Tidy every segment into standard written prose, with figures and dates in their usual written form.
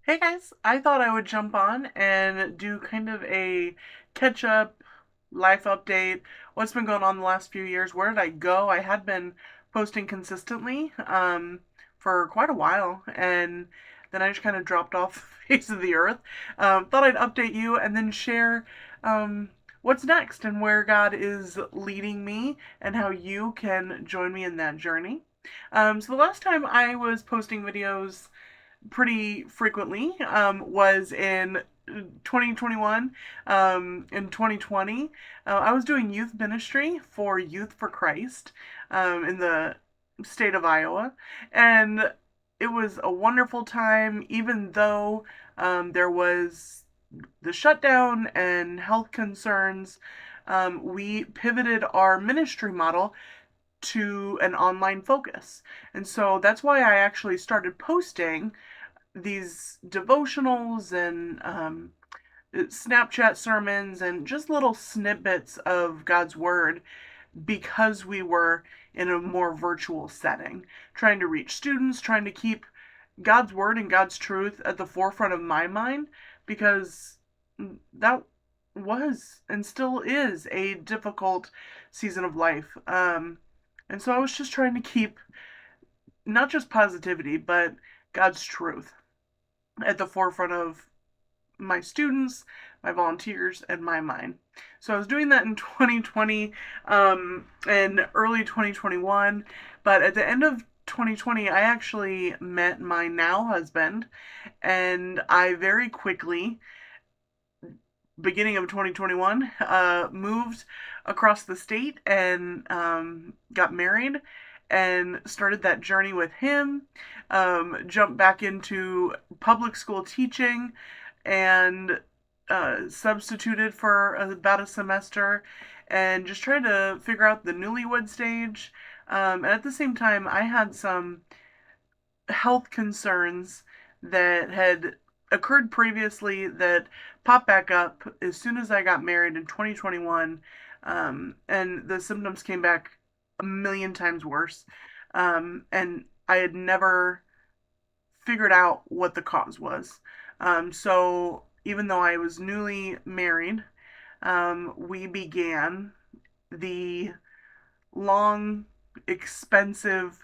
Hey guys, I thought I would jump on and do kind of a catch up, life update. What's been going on the last few years? Where did I go? I had been posting consistently for quite a while, and then I just kind of dropped off the face of the earth. Thought I'd update you and then share um, what's next and where God is leading me and how you can join me in that journey. So the last time I was posting videos pretty frequently was in 2021. In 2020, I was doing youth ministry for Youth for Christ in the state of Iowa, and it was a wonderful time, even though there was the shutdown and health concerns. We pivoted our ministry model to an online focus. And so that's why I actually started posting these devotionals and Snapchat sermons and just little snippets of God's Word because we were in a more virtual setting, trying to reach students, trying to keep God's Word and God's truth at the forefront of my mind because that was and still is a difficult season of life. And so I was just trying to keep not just positivity, but God's truth at the forefront of my students, my volunteers, and my mind. So I was doing that in 2020 and early 2021, but at the end of 2020, I actually met my now husband, and I very quickly, beginning of 2021, moved across the state and got married and started that journey with him. Jumped back into public school teaching and substituted for about a semester and just tried to figure out the newlywed stage. And at the same time, I had some health concerns that had occurred previously that popped back up as soon as I got married in 2021. And the symptoms came back a million times worse. And I had never figured out what the cause was. So even though I was newly married, we began the long, expensive,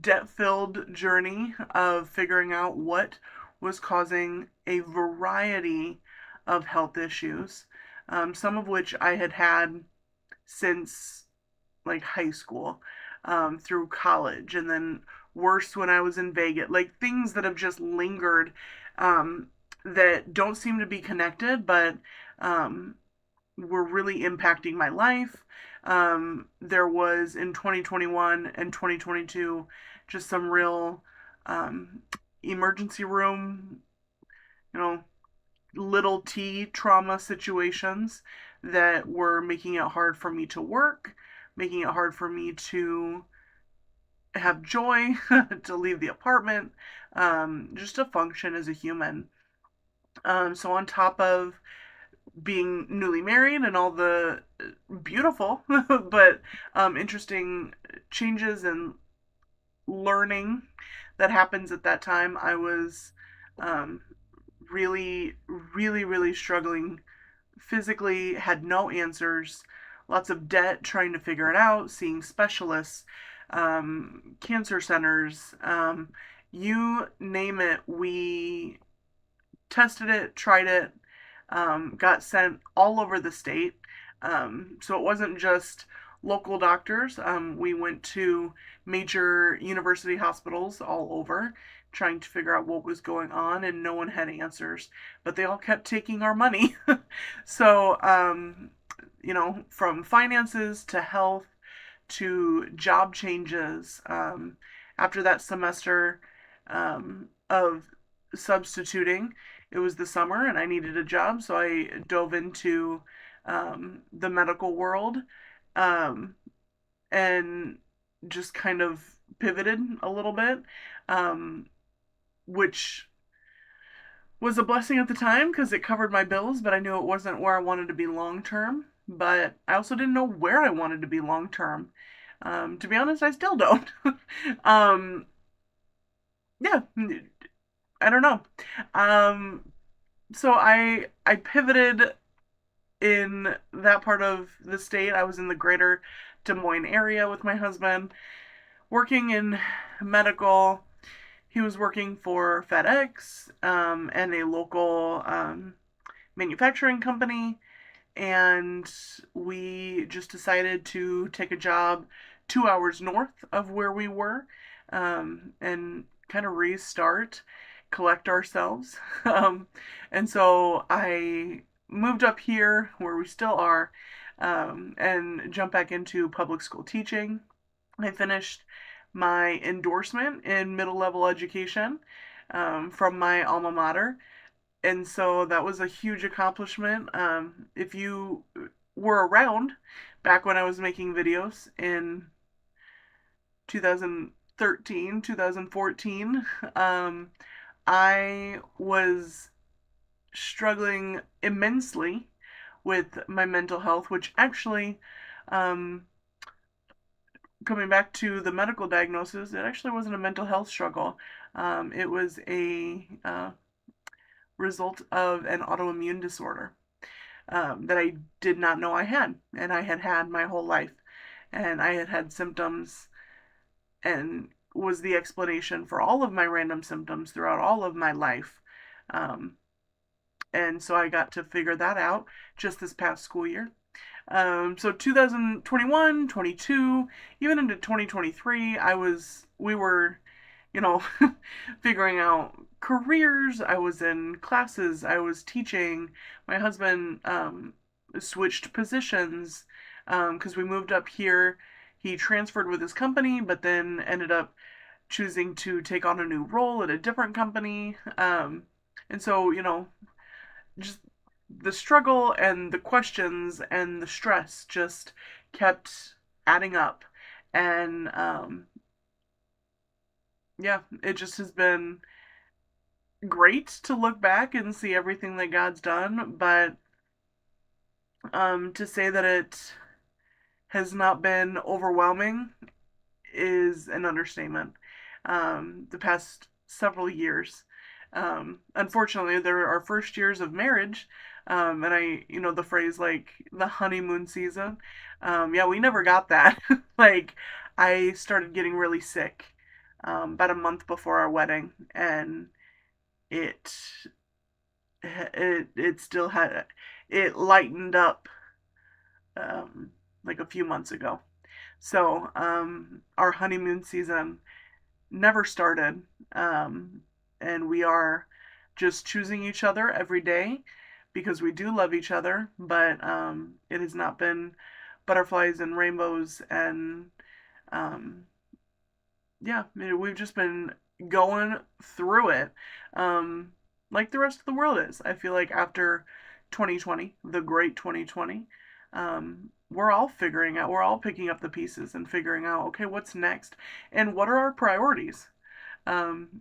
debt filled journey of figuring out what was causing a variety of health issues, some of which I had had since like high school, through college, and then worse when I was in Vegas. Like things that have just lingered, that don't seem to be connected, but um, were really impacting my life. There was in 2021 and 2022 just some real um, emergency room, you know, little t trauma situations that were making it hard for me to work, making it hard for me to have joy, to leave the apartment, just to function as a human. So, on top of being newly married and all the beautiful but interesting changes and learning that happens at that time, I was um, really, really, really struggling physically, had no answers, lots of debt trying to figure it out, seeing specialists, cancer centers, you name it. We tested it, tried it, got sent all over the state. So it wasn't just local doctors. We went to major university hospitals all over trying to figure out what was going on, and no one had answers. But they all kept taking our money. So, from finances to health to job changes. After that semester of substituting, it was the summer and I needed a job, so I dove into the medical world, um, and just kind of pivoted a little bit, um, which was a blessing at the time because it covered my bills, but I knew it wasn't where I wanted to be long term. But I also didn't know where I wanted to be long term. To be honest, I still don't. um, yeah, I don't know. Um, so I pivoted in that part of the state. I was in the greater Des Moines area with my husband, working in medical. He was working for FedEx and a local manufacturing company, and we just decided to take a job 2 hours north of where we were and kind of restart, collect ourselves. um, and so I moved up here where we still are and jumped back into public school teaching. I finished my endorsement in middle level education from my alma mater, and so that was a huge accomplishment. If you were around back when I was making videos in 2013, 2014, I was struggling immensely with my mental health, which actually, um, coming back to the medical diagnosis, it actually wasn't a mental health struggle. It was a result of an autoimmune disorder that I did not know I had, and I had had my whole life. And I had had symptoms and was the explanation for all of my random symptoms throughout all of my life. Um, and so I got to figure that out just this past school year. So 2021, 22, even into 2023, we were, you know, figuring out careers. I was in classes, I was teaching. My husband switched positions because we moved up here. He transferred with his company, but then ended up choosing to take on a new role at a different company. And so, just the struggle and the questions and the stress just kept adding up. And yeah, it just has been great to look back and see everything that God's done, but to say that it has not been overwhelming is an understatement. The past several years, unfortunately, they're our first years of marriage, and the phrase like the honeymoon season. Yeah, we never got that. Like, I started getting really sick about a month before our wedding, and it it still had it lightened up um, like a few months ago. So our honeymoon season never started, um, and we are just choosing each other every day because we do love each other. But it has not been butterflies and rainbows, and um, yeah, we've just been going through it, um, like the rest of the world is. I feel like after 2020, the great 2020, we're all figuring out, we're all picking up the pieces and figuring out, okay, what's next, and what are our priorities. Um,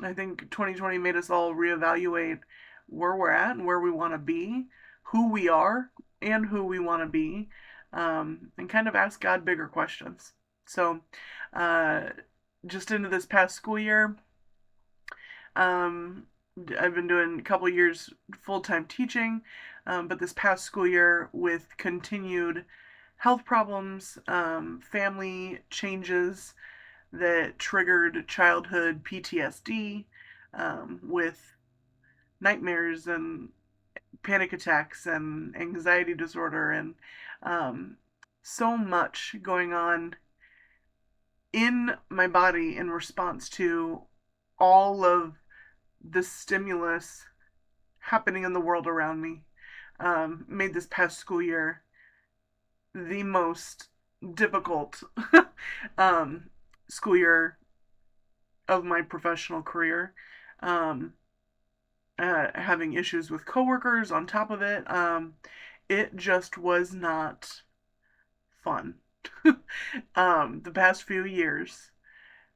I think 2020 made us all reevaluate where we're at and where we want to be, who we are, and who we want to be, and kind of ask God bigger questions. So, uh, just into this past school year, um, I've been doing a couple years full time teaching, but this past school year, with continued health problems, family changes that triggered childhood PTSD, with nightmares and panic attacks and anxiety disorder, and um, so much going on in my body in response to all of the stimulus happening in the world around me, made this past school year the most difficult um, school year of my professional career. Um, Having issues with coworkers on top of it. It just was not fun. The past few years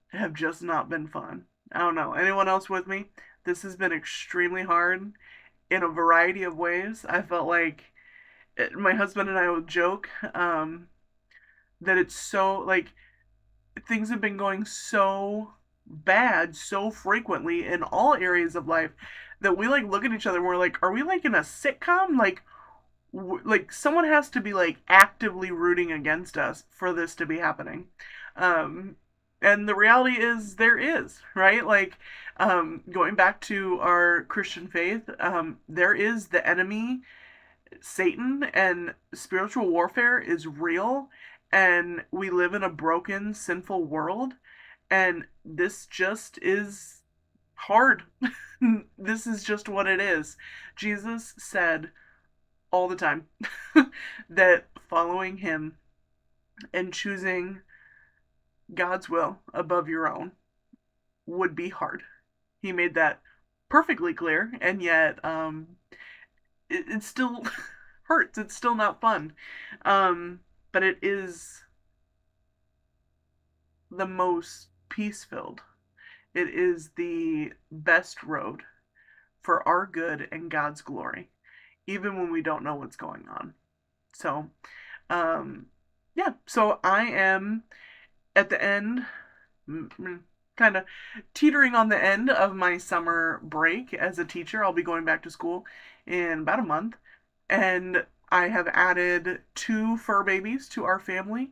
have just not been fun. I don't know. Anyone else with me? This has been extremely hard in a variety of ways. I felt like my husband and I would joke that it's so like things have been going so bad so frequently in all areas of life that we like look at each other and we're like, are we like in a sitcom? Like someone has to be like actively rooting against us for this to be happening. Um, and the reality is there is, right? Like, going back to our Christian faith, there is the enemy, Satan, and spiritual warfare is real, and we live in a broken, sinful world, and this just is hard. This is just what it is. Jesus said all the time that following him and choosing God's will above your own would be hard. He made that perfectly clear, and yet it still hurts. It's still not fun. But it is the most peace filled. It is the best road for our good and God's glory, even when we don't know what's going on. So, um, yeah, so I am at the end, kind of teetering on the end of my summer break as a teacher. I'll be going back to school in about a month, and I have added two fur babies to our family.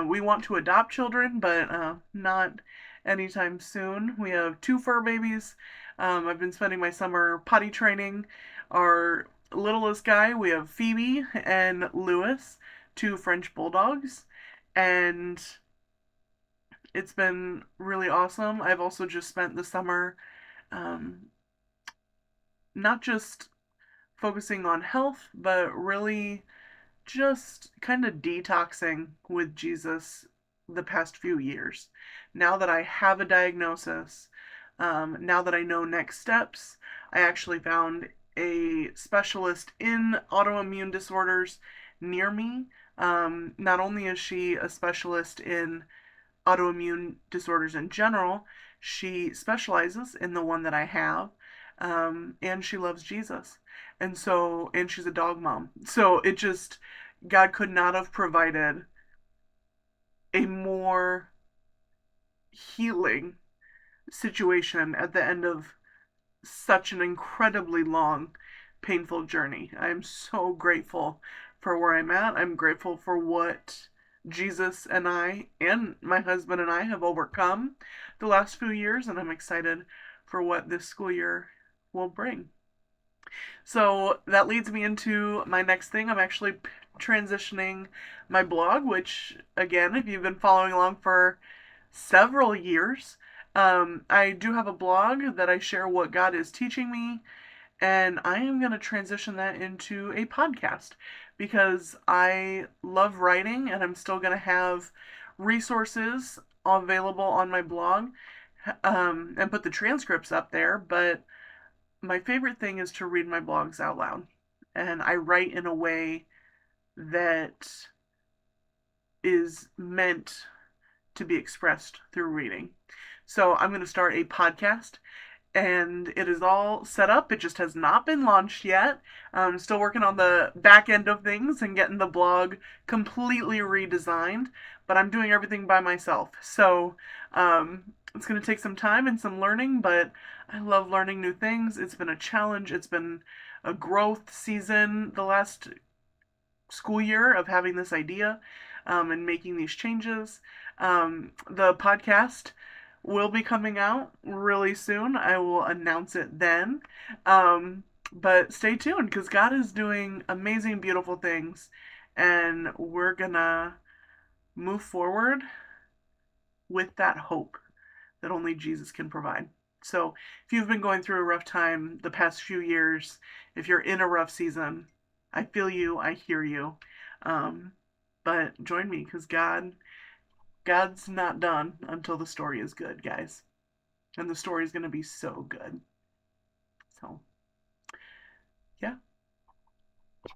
We want to adopt children, but not anytime soon. We have two fur babies. I've been spending my summer potty training our littlest guy. We have Phoebe and Lewis, two French bulldogs, and it's been really awesome. I've also just spent the summer um, not just focusing on health, but really just kind of detoxing with Jesus the past few years. Now that I have a diagnosis, now that I know next steps, I actually found a specialist in autoimmune disorders near me. Not only is she a specialist in autoimmune disorders in general, she specializes in the one that I have, and she loves Jesus. And she's a dog mom. So it just, God could not have provided a more healing situation at the end of such an incredibly long, painful journey. I'm so grateful for where I'm at. I'm grateful for what Jesus and I, and my husband and I, have overcome the last few years, and I'm excited for what this school year will bring. So that leads me into my next thing. I'm actually transitioning my blog, which, again, if you've been following along for several years, I do have a blog that I share what God is teaching me, and I am going to transition that into a podcast because I love writing and I'm still going to have resources available on my blog, and put the transcripts up there. But my favorite thing is to read my blogs out loud. And I write in a way that is meant to be expressed through reading. So I'm going to start a podcast, and it is all set up. It just has not been launched yet. I'm still working on the back end of things and getting the blog completely redesigned, but I'm doing everything by myself. So it's going to take some time and some learning, but I love learning new things. It's been a challenge, it's been a growth season the last school year of having this idea, and making these changes. The podcast will be coming out really soon. I will announce it then. But stay tuned because God is doing amazing, beautiful things, and we're gonna move forward with that hope that only Jesus can provide. So, if you've been going through a rough time the past few years, if you're in a rough season, I feel you, I hear you. Um, but join me because God's not done until the story is good, guys. And the story is going to be so good. So, yeah.